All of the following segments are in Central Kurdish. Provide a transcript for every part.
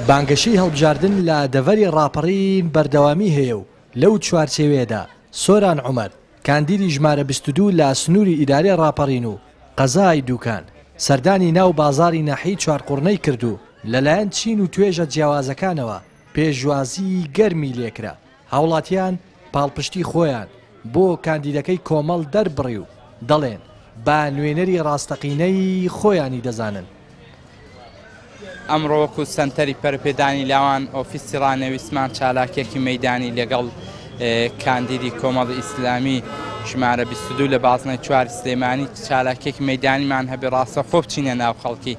بانگەشەی هەڵبژاردن لە دەڤەری ڕاپەڕین بەردەوامی هەیە و لەو چوارچێوەیەدا سۆران عومەر کاندیری ژمارە 22 لە سنووری ئیدارەی ڕاپەڕین و قەزای دووکان سەردانی ناو بازاری ناحیەی چوارقوڕنەی کردو لەلایەن چین و توێژە جیاوازەکانەوە پێشوازی گەرمی لێکرا. هاوڵاتیان پاڵپشتی خۆیان بۆ کاندیدەکەی کۆمەڵ دەربڕی و دەڵێن با نوێنەری ڕاستەقینەی خۆیانی دەزانن. ئەمڕۆ وەکو سەنتەری پەرپێدانی لاوان ئۆفیسی ڕانەویستمان چالاکێکی مەیدانی لەگەڵ کاندیدی کۆمەڵی ئیسلامی ژمارە 22 لە بازنەی چوار سلێمانی چالاکێکی مەیدانیمان هەبێ ڕاستە خۆ بچینە ناو خەڵکی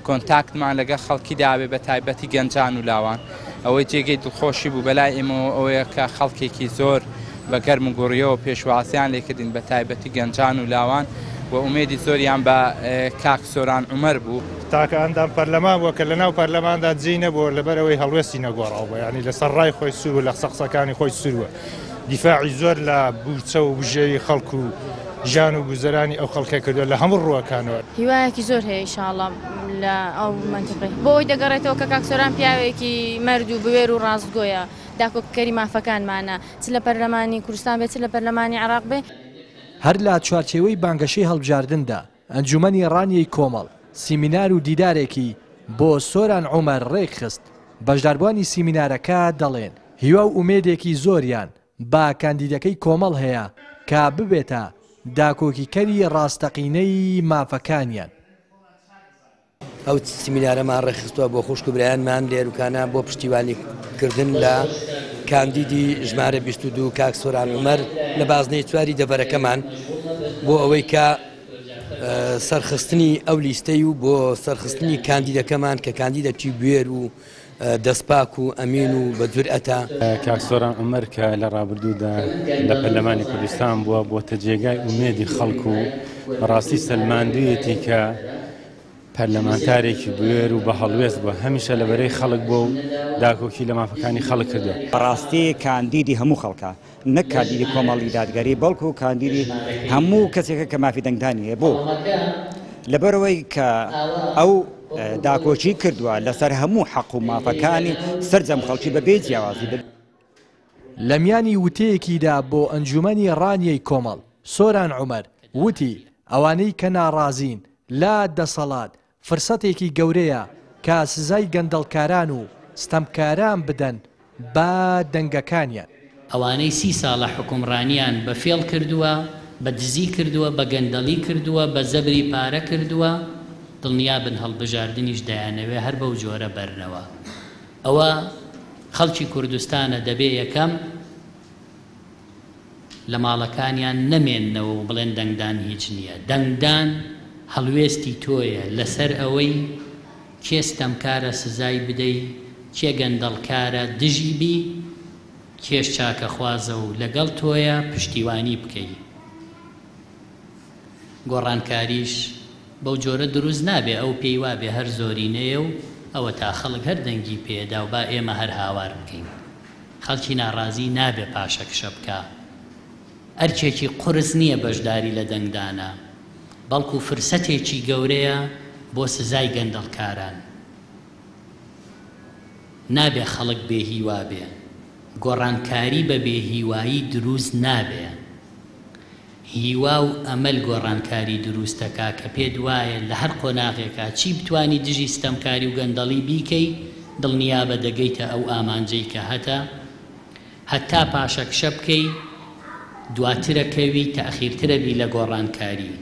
کۆنتاکتمان لەگە خەڵکی داوێ بە تایبەتی گەنجان و لاوان ئەوەی جێگەی دڵخۆشی بوو بەلای ئێمەوە ئەوەیە کە خەڵکێکی زۆر بە گەرم و گوڕیەوە پێشوازیان لێکردین بە تایبەتی گەنجان و لاوان و ئومێدی زۆریان بە کاک سۆران عومەر بوو. تاکە ئەندام پەرلەمان بووە کە لە ناو پەرلەماندا جێی نەبووە لەبەرەوەی هەڵوێستی نەگۆڕاوە، ینی لەسەر ڕای خۆی سوور و لە قسەقسەکانی خۆی سووروە دیفاعی زۆر لە بورچە و بژێوی خەڵک و ژان و گوزەرانی ئەو خەڵکە کردووە لە هەموو ڕووەکانەوە. هیوایەکی زۆر هەیە ئینشاڵڵا لە ئەو منتیقەی بۆ ئەوی دەگەڕێتەوە کە کاک سۆران پیاوێکی مەرد و بوێر و ڕاستگۆیە داکۆکەری مافەکانمانە چ لە پەرلەمانی کوردستان بێت چ لە پەرلەمانی عێراق بێ. هەر لە چوارچێوەی بانگەشەی هەڵبژاردندا ئەنجومەنی ڕانیەی کۆمەڵ سیمینار و دیدارێکی بۆ سۆران عومەر ڕێکخست. بەشداربووانی سیمینارەکە دەڵێن هیوا و ئومێدێکی زۆریان با کاندیدەکەی کۆمەڵ هەیە کە ببێتە داکۆکیکەری ڕاستەقینەی مافەکانیان. ئەو سیمینارەمان ڕێکخستووە بۆ خوشک و برایانمان لێروکانە بۆ پشتیوانیکردن لە کاندیدی ژمارە 22 کاک سۆران عومەر لە بازنەی چواری دەڤەرەکەمان بۆ ئەوەی کە سەرخستنی ئەو لیستەی و بۆ سەرخستنی کاندیدەکەمان کە کاندیدەکی بوێر و دەستپاک و ئەمین و بە جورئەتە. کاک سۆران عومەر کە لە ڕابردوودا لە پەرلەمانی کوردستان بووە بۆتە جێگای ئومێدی خەڵک و بەڕاستی سەلماندوویەتی کە پەرلەمانتارێکی بوێر و بە هەڵوێست بووە هەمیشە لەبەرەی خەڵک بۆ و داکۆکی لە مافەکانی خەڵک کردو. بەڕاستی کاندیدی هەموو خەڵکە نەک کاندیدی کۆمەڵی دادگەری بەڵکو و کاندیدی هەموو کەسێکە کە مافی دەنگدانی هەیە بۆ لەبەرەوەی کە ئەو داکۆچی کردووە لەسەر هەموو حەق و مافەکانی سەرجەم خەڵکی بەبێ جیاوازی. لە میانی وتەیەکیدا بۆ ئەنجومەنی ڕانیەی کۆمەڵ سۆران عومەر وتی ئەوانەی کە ناڕازین لا دەسەڵات فرسەتێکی گەورەیە کە سزای گەندەڵکاران و ستەمکاران بدەن با دەنگەکانیان. ئەوانەی 30 ساڵە حکومڕانیان بە فێڵ کردووە بە دزی کردووە بە گەندەڵی کردووە بە زەبری پارە کردووە دڵنیابن هەڵبژاردنیش دەیانەوێ هەر بەو جۆرە بەرنەوە. ئەوە خەڵکی کوردستانە دەبێ یەکەم لە ماڵەکانیان نەمێننەوە و بڵێن دەنگدان هیچ نییە. دەنگدان هەڵوێستی تۆیە لەسەر ئەوەی کێستەمکارە سزای بدەی کێ گەندەڵکارە دژی بی کێش چاکە خوازە و لەگەڵ تۆیە پشتیوانی بکەی. گۆڕانکاریش بەو جۆرە دروست نابێ ئەو پێی وابێ هەر زۆرینەیە و ئەوە تا خەڵک هەر دەنگی پێدا و با ئێمە هەر هاوار بکەین. خەڵکی ناڕازی نابێ پاشەکشە بکە. ئەرکێکی قورس نییە بەشداری لە دەنگدانە بەڵکو فرسەتێکی گەورەیە بۆ سزای گەندەڵکاران. نابێ خەڵک بێهیوا بێ. گۆڕانکاری بە بێهیوایی دروست نابێ. هیوا و ئەمەل گۆڕانکاری دروستەکە کە پێت وایە لە هەر قۆناغێکە چی بتوانی دژی ستەمکاری و گەندەڵی بیکەی دڵنیابە دەگەیتە ئەو ئامانجەی کە هەتا پاشەکشە بکەی دواترەکەوی تەخیرترە بی لە گۆڕانکاری.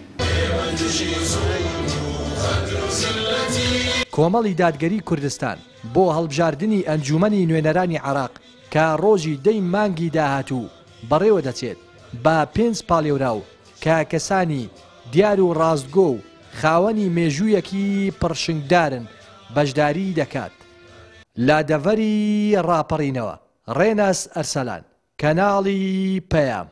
کۆمەڵی دادگەری کوردستان بۆ هەڵبژاردننی ئەنجومەنی نوێنەرانی عێراق کە ڕۆژی 10 مانگی داهاتوو بەڕێوە دەچێت با 5 پاڵێوراو کە کەسانی دیار و ڕاستگۆ و خاوەنی مێژوویەکی پڕشنگدارن بەشداری دەکات. لە دەڤەری ڕاپەڕینەوە ڕێناس ئەرسەلان کەناڵی پەیام.